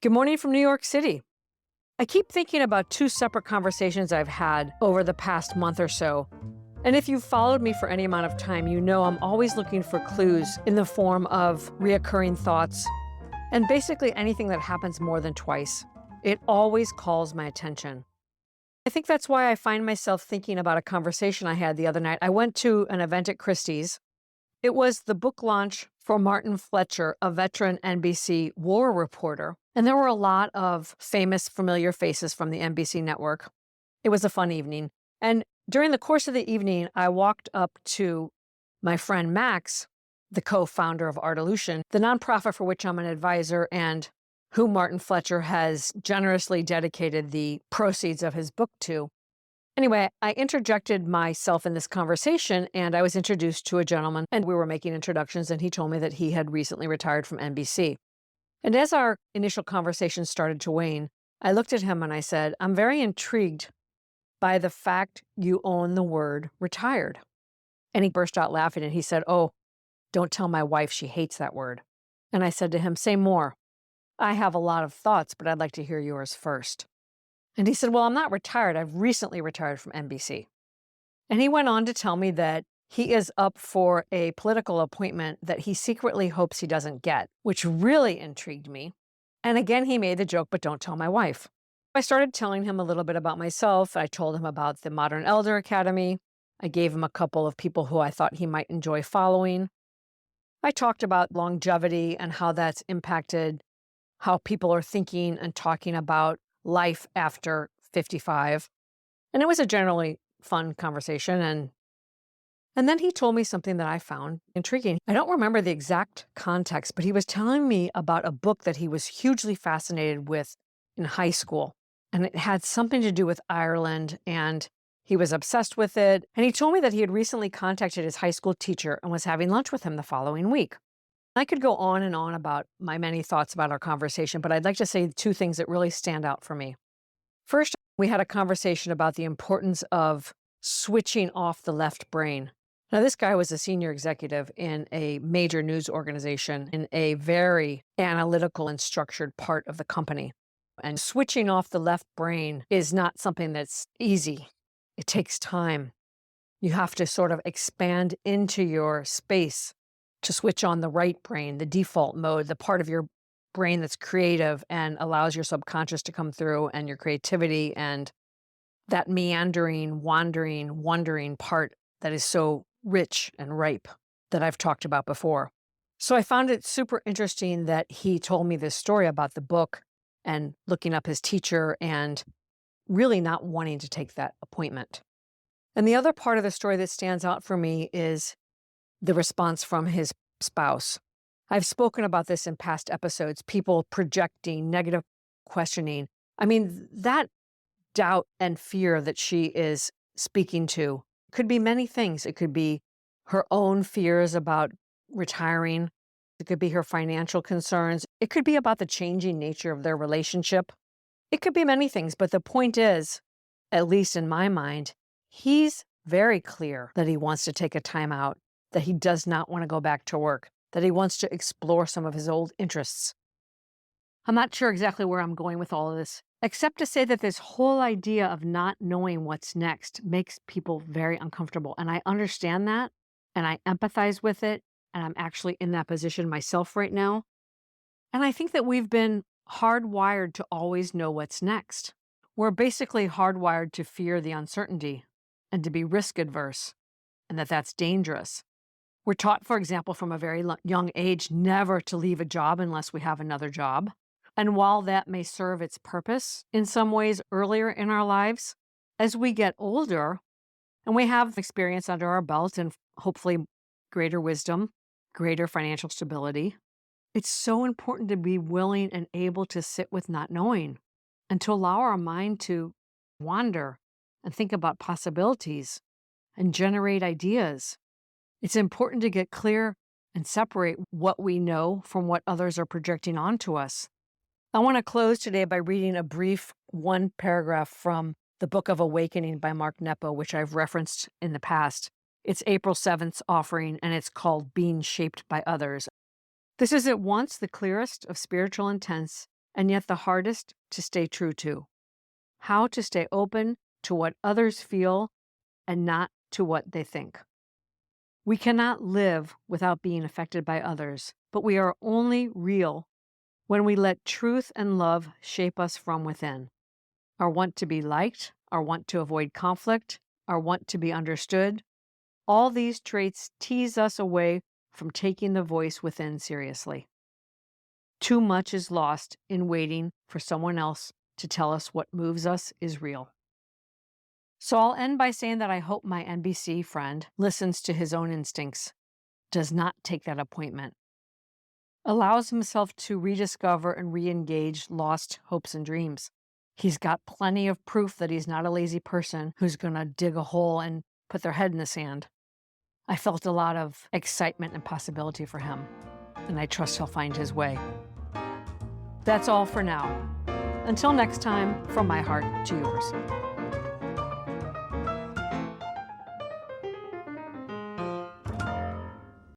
Good morning from New York City. I keep thinking about two separate conversations I've had over the past month or so. And if you've followed me for any amount of time, you know I'm always looking for clues in the form of reoccurring thoughts and basically anything that happens more than twice. It always calls my attention. I think that's why I find myself thinking about a conversation I had the other night. I went to an event at Christie's. It was the book launch for Martin Fletcher, a veteran NBC war reporter. And there were a lot of famous, familiar faces from the NBC network. It was a fun evening. And during the course of the evening, I walked up to my friend Max, the co-founder of Artolution, the nonprofit for which I'm an advisor and who Martin Fletcher has generously dedicated the proceeds of his book to. Anyway, I interjected myself in this conversation and I was introduced to a gentleman and we were making introductions and he told me that he had recently retired from NBC. And as our initial conversation started to wane, I looked at him and I said, I'm very intrigued by the fact you own the word retired. And he burst out laughing and he said, oh, don't tell my wife, she hates that word. And I said to him, say more. I have a lot of thoughts, but I'd like to hear yours first. And he said, well, I'm not retired. I've recently retired from NBC. And he went on to tell me that he is up for a political appointment that he secretly hopes he doesn't get, which really intrigued me. And again, he made the joke, but don't tell my wife. I started telling him a little bit about myself. I told him about the Modern Elder Academy. I gave him a couple of people who I thought he might enjoy following. I talked about longevity and how that's impacted how people are thinking and talking about life after 55. And it was a generally fun conversation. And then he told me something that I found intriguing. I don't remember the exact context, but he was telling me about a book that he was hugely fascinated with in high school. And it had something to do with Ireland, and he was obsessed with it. And he told me that he had recently contacted his high school teacher and was having lunch with him the following week. I could go on and on about my many thoughts about our conversation, but I'd like to say two things that really stand out for me. First, we had a conversation about the importance of switching off the left brain. Now, this guy was a senior executive in a major news organization in a very analytical and structured part of the company. And switching off the left brain is not something that's easy. It takes time. You have to sort of expand into your space to switch on the right brain, the default mode, the part of your brain that's creative and allows your subconscious to come through and your creativity and that meandering, wandering, wondering part that is so rich and ripe that I've talked about before. So I found it super interesting that he told me this story about the book and looking up his teacher and really not wanting to take that appointment. And the other part of the story that stands out for me is the response from his spouse. I've spoken about this in past episodes, people projecting, negative questioning. I mean, that doubt and fear that she is speaking to could be many things. It could be her own fears about retiring. It could be her financial concerns. It could be about the changing nature of their relationship. It could be many things, but the point is, at least in my mind, he's very clear that he wants to take a time out, that he does not want to go back to work, that he wants to explore some of his old interests. I'm not sure exactly where I'm going with all of this, except to say that this whole idea of not knowing what's next makes people very uncomfortable. And I understand that, and I empathize with it, and I'm actually in that position myself right now. And I think that we've been hardwired to always know what's next. We're basically hardwired to fear the uncertainty and to be risk adverse, and that that's dangerous. We're taught, for example, from a very young age, never to leave a job unless we have another job. And while that may serve its purpose in some ways earlier in our lives, as we get older and we have experience under our belt and hopefully greater wisdom, greater financial stability, it's so important to be willing and able to sit with not knowing and to allow our mind to wander and think about possibilities and generate ideas. It's important to get clear and separate what we know from what others are projecting onto us. I want to close today by reading a brief one paragraph from the Book of Awakening by Mark Nepo, which I've referenced in the past. It's April 7th offering, and it's called Being Shaped by Others. This is at once the clearest of spiritual intents and yet the hardest to stay true to. How to stay open to what others feel and not to what they think. We cannot live without being affected by others, but we are only real when we let truth and love shape us from within. Our want to be liked, our want to avoid conflict, our want to be understood, all these traits tease us away from taking the voice within seriously. Too much is lost in waiting for someone else to tell us what moves us is real. So I'll end by saying that I hope my NBC friend listens to his own instincts, does not take that appointment, allows himself to rediscover and re-engage lost hopes and dreams. He's got plenty of proof that he's not a lazy person who's going to dig a hole and put their head in the sand. I felt a lot of excitement and possibility for him, and I trust he'll find his way. That's all for now. Until next time, from my heart to yours.